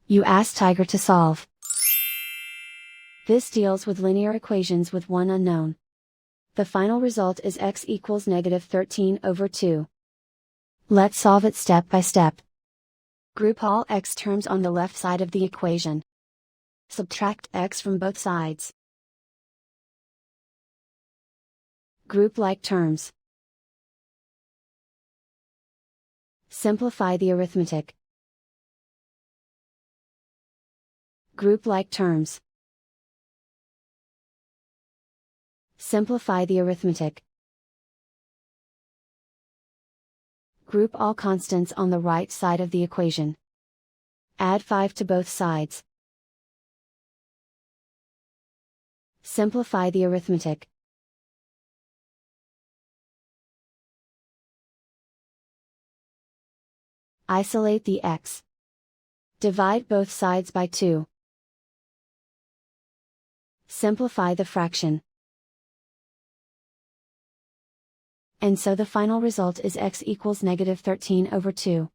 You ask Tiger to solve. This deals with linear equations with one unknown. The final result is x equals -13/2. Let's solve it step by step. Group all x terms on the left side of the equation. Subtract x from both sides. Group like terms. Simplify the arithmetic. Group like terms. Simplify the arithmetic. Group all constants on the right side of the equation. Add 5 to both sides. Simplify the arithmetic. Isolate the x. Divide both sides by 2. Simplify the fraction. And so the final result is x equals -13/2.